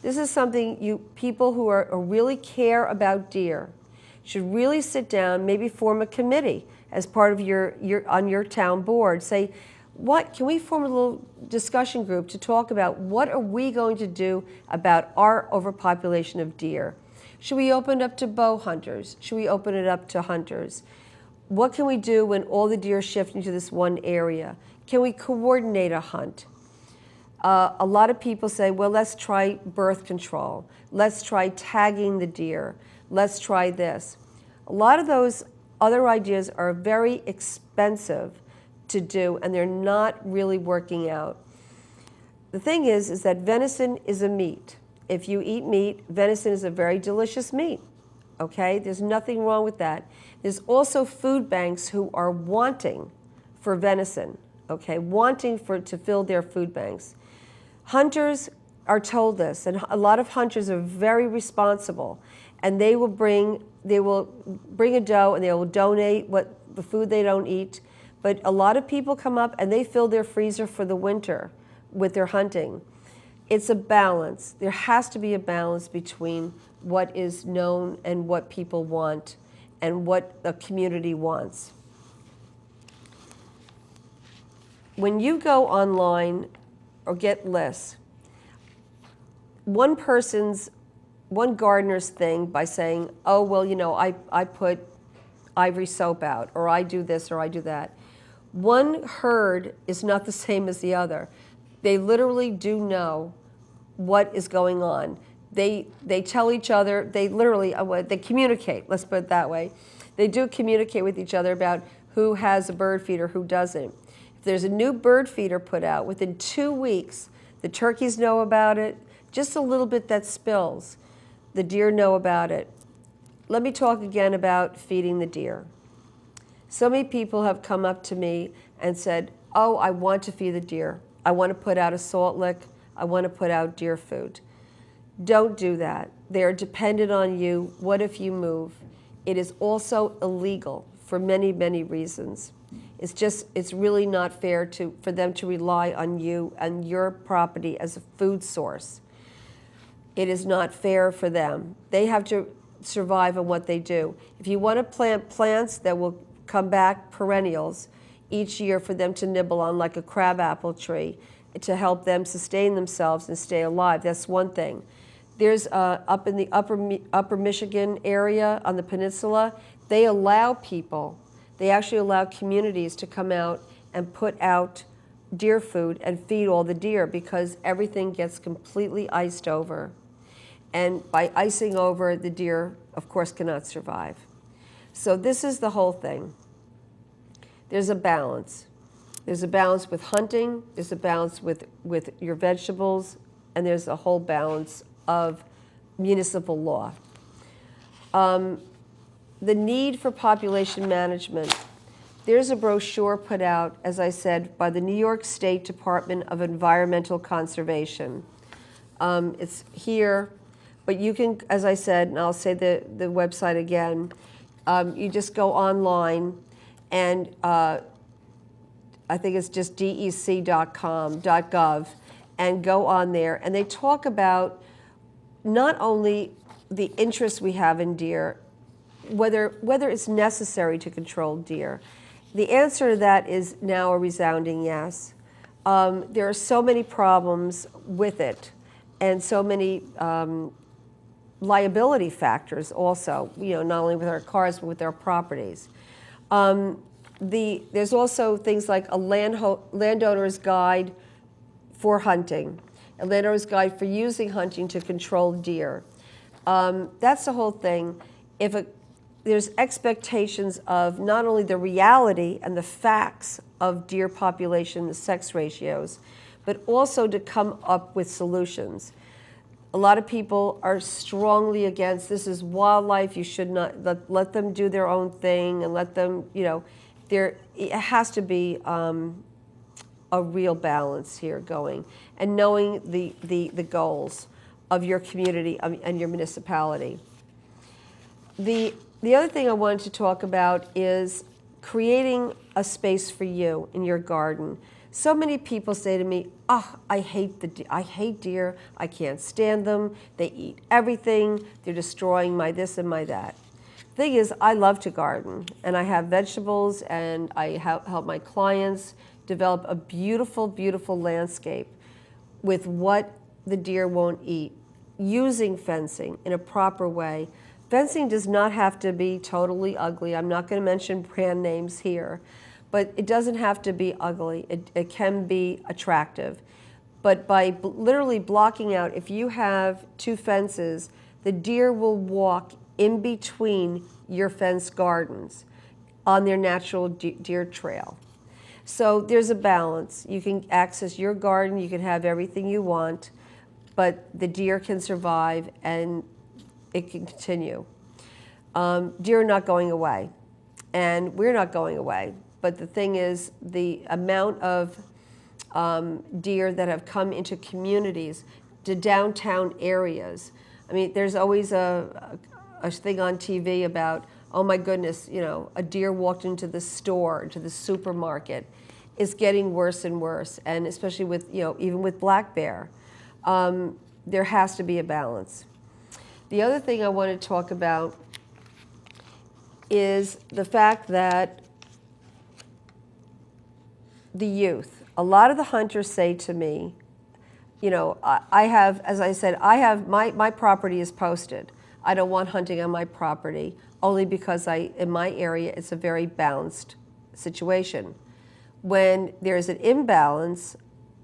This is something you people who really care about deer should really sit down, maybe form a committee as part of on your town board. Say, what can we form a little discussion group to talk about what are we going to do about our overpopulation of deer? Should we open it up to bow hunters? Should we open it up to hunters? What can we do when all the deer shift into this one area? Can we coordinate a hunt? A lot of people say, well, let's try birth control. Let's try tagging the deer. Let's try this. A lot of those other ideas are very expensive to do, and they're not really working out. The thing is that venison is a meat. If you eat meat, venison is a very delicious meat. Okay, there's nothing wrong with that. There's also food banks who are wanting for venison, okay, wanting to fill their food banks. Hunters are told this, and a lot of hunters are very responsible, and they will bring a doe and they will donate the food they don't eat. But a lot of people come up and they fill their freezer for the winter with their hunting. It's a balance. There has to be a balance between what is known and what people want and what a community wants. When you go online or get lists, one gardener's thing by saying, oh, well, you know, I put ivory soap out, or I do this, or I do that. One herd is not the same as the other. They literally do know what is going on. They tell each other, they communicate, let's put it that way. They do communicate with each other about who has a bird feeder, who doesn't. If there's a new bird feeder put out, within 2 weeks, the turkeys know about it, just a little bit that spills. The deer know about it. Let me talk again about feeding the deer. So many people have come up to me and said, oh, I want to feed the deer. I want to put out a salt lick. I want to put out deer food. Don't do that. They're dependent on you. What if you move? It is also illegal for many, many reasons. It's really not fair for them to rely on you and your property as a food source. It is not fair for them. They have to survive on what they do. If you want to plant plants that will come back perennials each year for them to nibble on, like a crabapple tree, to help them sustain themselves and stay alive, that's one thing. There's up in the upper Michigan area on the peninsula, they actually allow communities to come out and put out deer food and feed all the deer because everything gets completely iced over. And by icing over, the deer, of course, cannot survive. So this is the whole thing. There's a balance. There's a balance with hunting, there's a balance with your vegetables, and there's a whole balance of municipal law. The need for population management. There's a brochure put out, as I said, by the New York State Department of Environmental Conservation. It's here, but you can, as I said, and I'll say the website again, you just go online and I think it's just dec.gov, and go on there, and they talk about not only the interest we have in deer, whether it's necessary to control deer, The answer to that is now a resounding yes. There are so many problems with it, and so many liability factors also, not only with our cars, but with our properties. There's also things like a landowner's guide for hunting, a landowner's guide for using hunting to control deer. That's the whole thing. There's expectations of not only the reality and the facts of deer population, the sex ratios, but also to come up with solutions. A lot of people are strongly against, this is wildlife, you should not let them do their own thing and let them, it has to be a real balance here going, and knowing the goals of your community and your municipality. The other thing I wanted to talk about is creating a space for you in your garden. So many people say to me, I hate deer, I can't stand them, they eat everything, they're destroying my this and my that. The thing is, I love to garden, and I have vegetables, and I help my clients develop a beautiful, beautiful landscape with what the deer won't eat, using fencing in a proper way. Fencing does not have to be totally ugly. I'm not going to mention brand names here, but it doesn't have to be ugly. It can be attractive. But by literally blocking out, if you have two fences, the deer will walk in between your fenced gardens on their natural deer trail. So there's a balance. You can access your garden, you can have everything you want, but the deer can survive and it can continue. Deer are not going away, and we're not going away. But the thing is, the amount of deer that have come into communities, to downtown areas. I mean, there's always a thing on TV about, oh my goodness, a deer walked into the store, into the supermarket. It's getting worse and worse, and especially with, even with black bear. There has to be a balance. The other thing I want to talk about is the fact that the youth, a lot of the hunters say to me, I have, as I said, my property is posted. I don't want hunting on my property, only because in my area, it's a very balanced situation. When there's an imbalance,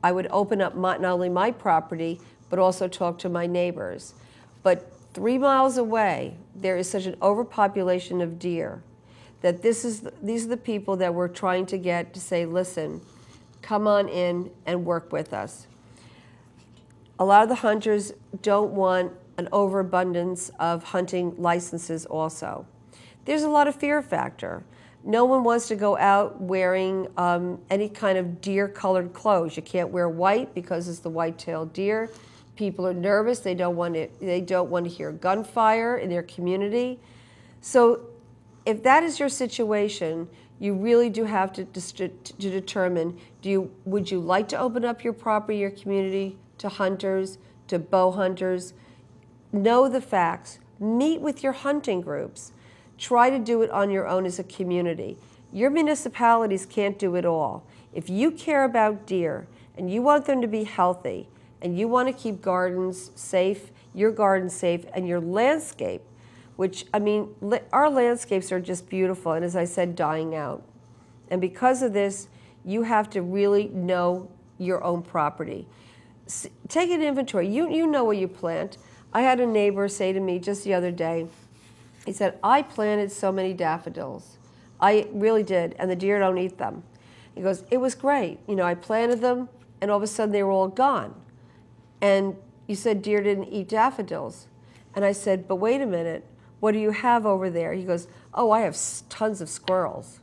I would open up not only my property, but also talk to my neighbors. But 3 miles away, there is such an overpopulation of deer that these are the people that we're trying to get to say, listen, come on in and work with us. A lot of the hunters don't want an overabundance of hunting licenses also. There's a lot of fear factor. No one wants to go out wearing any kind of deer-colored clothes. You can't wear white because it's the white-tailed deer. People are nervous. They don't want to hear gunfire in their community. So if that is your situation, you really do have to determine, would you like to open up your property, your community to hunters, to bow hunters? Know the facts. Meet with your hunting groups. Try to do it on your own as a community. Your municipalities can't do it all. If you care about deer and you want them to be healthy and you want to keep gardens safe, your garden safe, and your landscape, which, our landscapes are just beautiful and, as I said, dying out. And because of this, you have to really know your own property. Take an inventory. You know what you plant. I had a neighbor say to me just the other day, he said, I planted so many daffodils. I really did, and the deer don't eat them. He goes, it was great. I planted them, and all of a sudden they were all gone. And you said deer didn't eat daffodils. And I said, but wait a minute, what do you have over there? He goes, oh, I have tons of squirrels.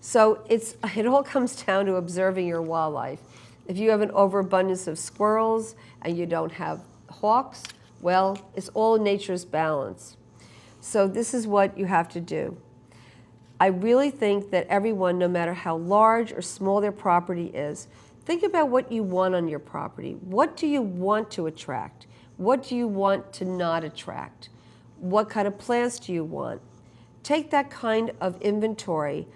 So it all comes down to observing your wildlife. If you have an overabundance of squirrels and you don't have hawks, well, it's all in nature's balance. So this is what you have to do. I really think that everyone, no matter how large or small their property is, think about what you want on your property. What do you want to attract? What do you want to not attract? What kind of plants do you want? Take that kind of inventory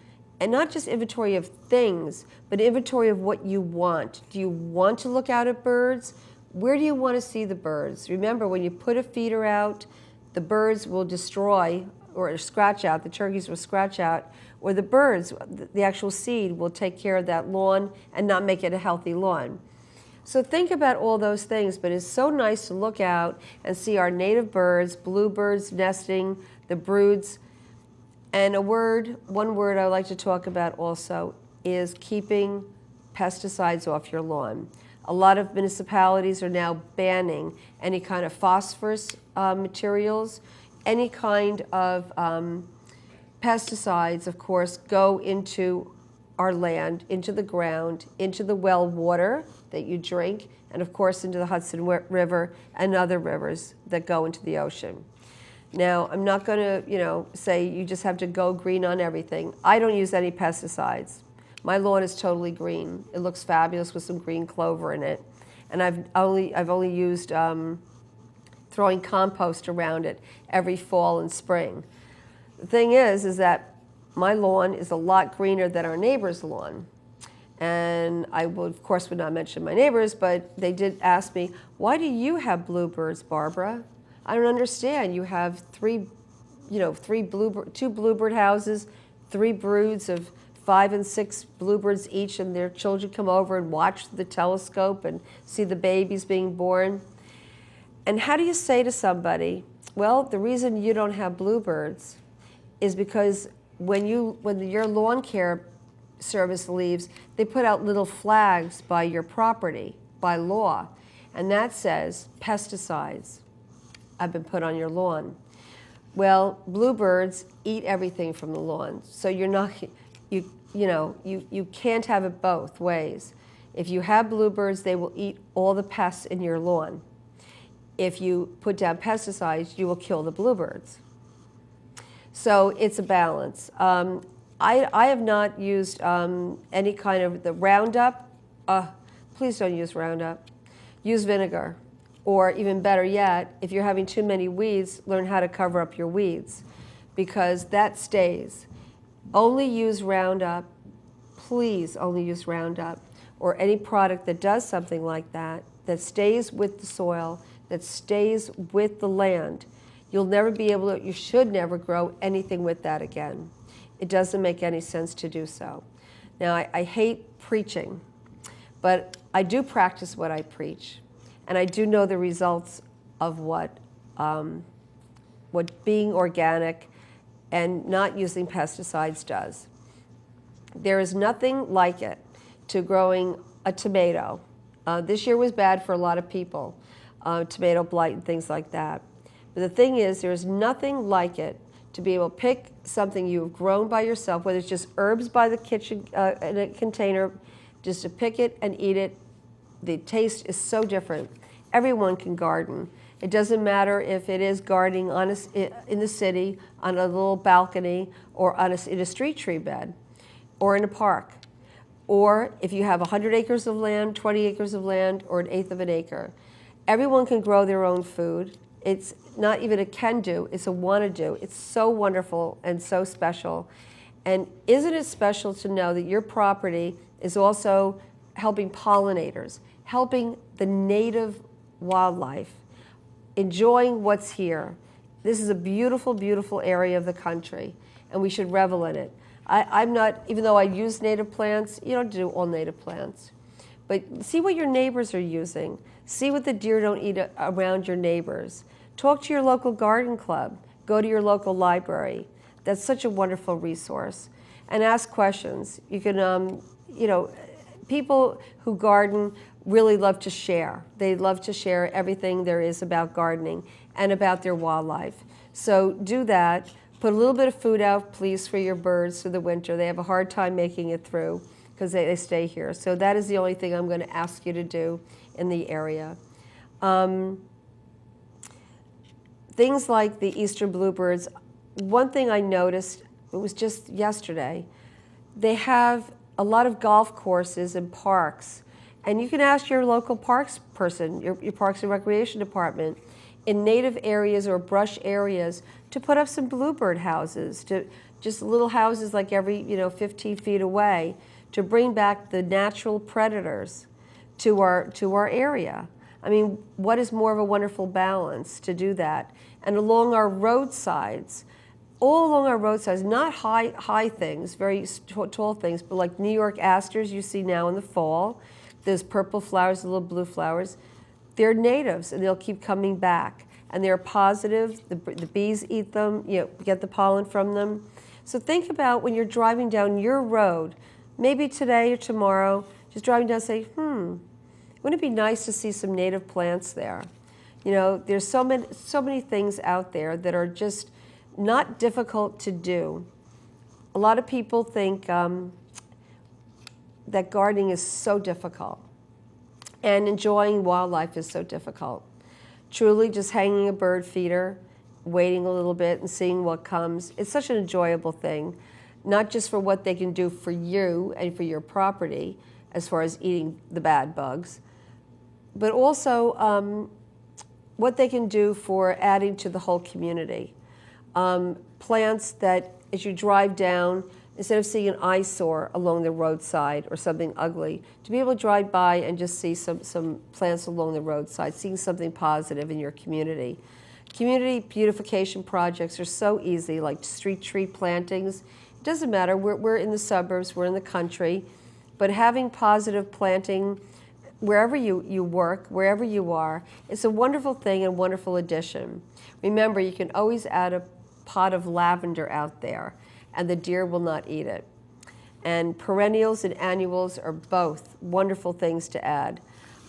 And not just inventory of things, but inventory of what you want. Do you want to look out at birds? Where do you want to see the birds? Remember, when you put a feeder out, the birds will destroy or scratch out, the turkeys will scratch out, or the birds, the actual seed, will take care of that lawn and not make it a healthy lawn. So think about all those things, but it's so nice to look out and see our native birds, bluebirds nesting, the broods. And one word I like to talk about also is keeping pesticides off your lawn. A lot of municipalities are now banning any kind of phosphorus materials, any kind of pesticides, of course, go into our land, into the ground, into the well water that you drink, and of course into the Hudson River and other rivers that go into the ocean. Now, I'm not going to, say you just have to go green on everything. I don't use any pesticides. My lawn is totally green. It looks fabulous with some green clover in it, and I've only used throwing compost around it every fall and spring. The thing is that my lawn is a lot greener than our neighbor's lawn. And I would, of course, would not mention my neighbors, but they did ask me, why do you have bluebirds, Barbara? I don't understand. You have two bluebird houses, 3 broods of 5 and 6 bluebirds each, and their children come over and watch the telescope and see the babies being born. And how do you say to somebody, well, the reason you don't have bluebirds is because when your lawn care service leaves, they put out little flags by your property, by law, and that says pesticides have been put on your lawn. Well, bluebirds eat everything from the lawn, so you can't have it both ways. If you have bluebirds, they will eat all the pests in your lawn. If you put down pesticides, you will kill the bluebirds. So it's a balance. I have not used any kind of the Roundup. Please don't use Roundup. Use vinegar. Or even better yet, if you're having too many weeds, learn how to cover up your weeds, because that stays. Only use Roundup. Please only use Roundup or any product that does something like that, that stays with the soil, that stays with the land. You should never grow anything with that again. It doesn't make any sense to do so. Now, I hate preaching, but I do practice what I preach. And I do know the results of what being organic and not using pesticides does. There is nothing like it to growing a tomato. This year was bad for a lot of people, tomato blight and things like that. But the thing is, there is nothing like it to be able to pick something you've grown by yourself, whether it's just herbs by the kitchen in a container, just to pick it and eat it. The taste is so different. Everyone can garden. It doesn't matter if it is gardening in the city, on a little balcony, or in a street tree bed, or in a park. Or if you have 100 acres of land, 20 acres of land, or 1/8 of an acre. Everyone can grow their own food. It's not even a can do, it's a want to do. It's so wonderful and so special. And isn't it special to know that your property is also helping pollinators, helping the native wildlife, enjoying what's here. This is a beautiful, beautiful area of the country, and we should revel in it. I'm not, even though I use native plants, you don't do all native plants. But see what your neighbors are using. See what the deer don't eat around your neighbors. Talk to your local garden club. Go to your local library. That's such a wonderful resource. And ask questions. You can, people who garden really love to share. They love to share everything there is about gardening and about their wildlife. So do that. Put a little bit of food out, please, for your birds for the winter. They have a hard time making it through because they stay here. So that is the only thing I'm going to ask you to do in the area. Things like the eastern bluebirds, one thing I noticed, it was just yesterday, they have a lot of golf courses and parks. And you can ask your local parks person, your Parks and Recreation Department, in native areas or brush areas to put up some bluebird houses, just little houses like every 15 feet away, to bring back the natural predators to our area. I mean, what is more of a wonderful balance to do that? And along our roadsides, all along our roadsides, not high things, very tall things, but like New York asters you see now in the fall, those purple flowers, the little blue flowers, they're natives and they'll keep coming back. And they're positive, the bees eat them, get the pollen from them. So think about when you're driving down your road, maybe today or tomorrow, just driving down and say, wouldn't it be nice to see some native plants there? There's so many things out there that are just not difficult to do. A lot of people think that gardening is so difficult and enjoying wildlife is so difficult. Truly, just hanging a bird feeder, waiting a little bit and seeing what comes, it's such an enjoyable thing, not just for what they can do for you and for your property as far as eating the bad bugs, but also what they can do for adding to the whole community. Plants that, as you drive down, instead of seeing an eyesore along the roadside or something ugly, to be able to drive by and just see some plants along the roadside, seeing something positive in your community. Community beautification projects are so easy, like street tree plantings. It doesn't matter, we're in the suburbs, we're in the country, but having positive planting wherever you work, wherever you are, it's a wonderful thing and wonderful addition. Remember, you can always add a pot of lavender out there, and the deer will not eat it. And perennials and annuals are both wonderful things to add.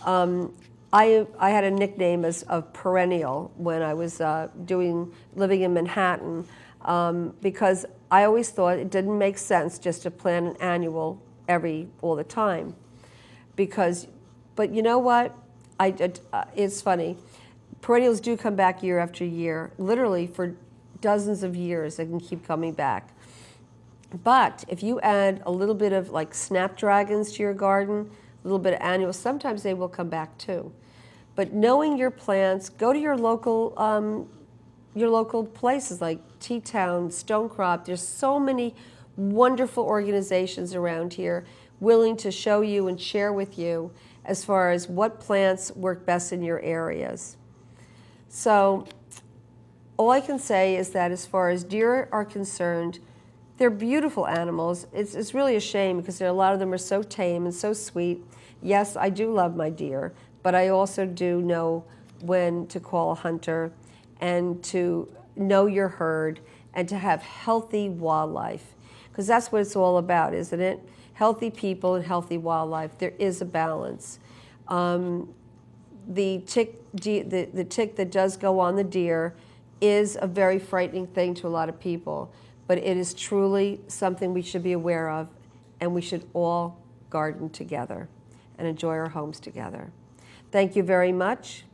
I had a nickname of perennial when I was living in Manhattan because I always thought it didn't make sense just to plant an annual all the time. But you know what? It's funny. Perennials do come back year after year, literally for dozens of years. They can keep coming back. But if you add a little bit of like snapdragons to your garden, a little bit of annuals, sometimes they will come back too. But knowing your plants, go to your local places like T-Town, Stonecrop. There's so many wonderful organizations around here willing to show you and share with you as far as what plants work best in your areas. So all I can say is that as far as deer are concerned, they're beautiful animals. It's really a shame because a lot of them are so tame and so sweet. Yes, I do love my deer, but I also do know when to call a hunter and to know your herd and to have healthy wildlife, because that's what it's all about, isn't it? Healthy people and healthy wildlife. There is a balance. The tick that does go on the deer is a very frightening thing to a lot of people, but it is truly something we should be aware of, and we should all garden together and enjoy our homes together. Thank you very much,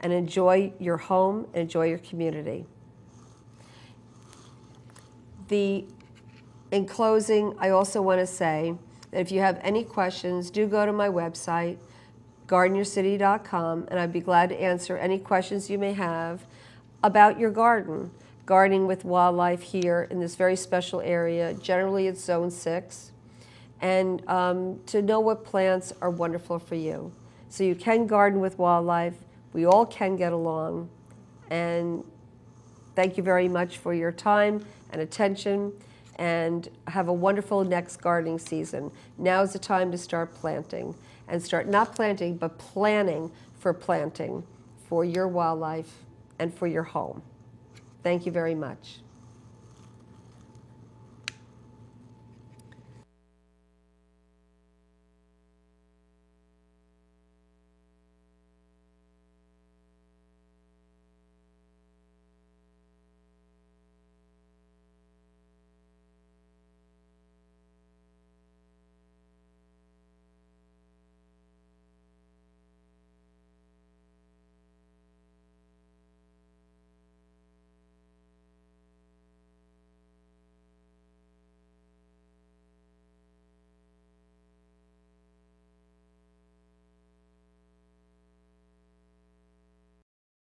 and enjoy your home and enjoy your community. In closing, I also want to say that if you have any questions, do go to my website, gardenyourcity.com, and I'd be glad to answer any questions you may have about your gardening with wildlife here in this very special area. Generally, it's Zone 6, and to know what plants are wonderful for you. So you can garden with wildlife. We all can get along, and thank you very much for your time and attention, and have a wonderful next gardening season. Now's the time to start planting, and start not planting, but planning for planting for your wildlife and for your home. Thank you very much.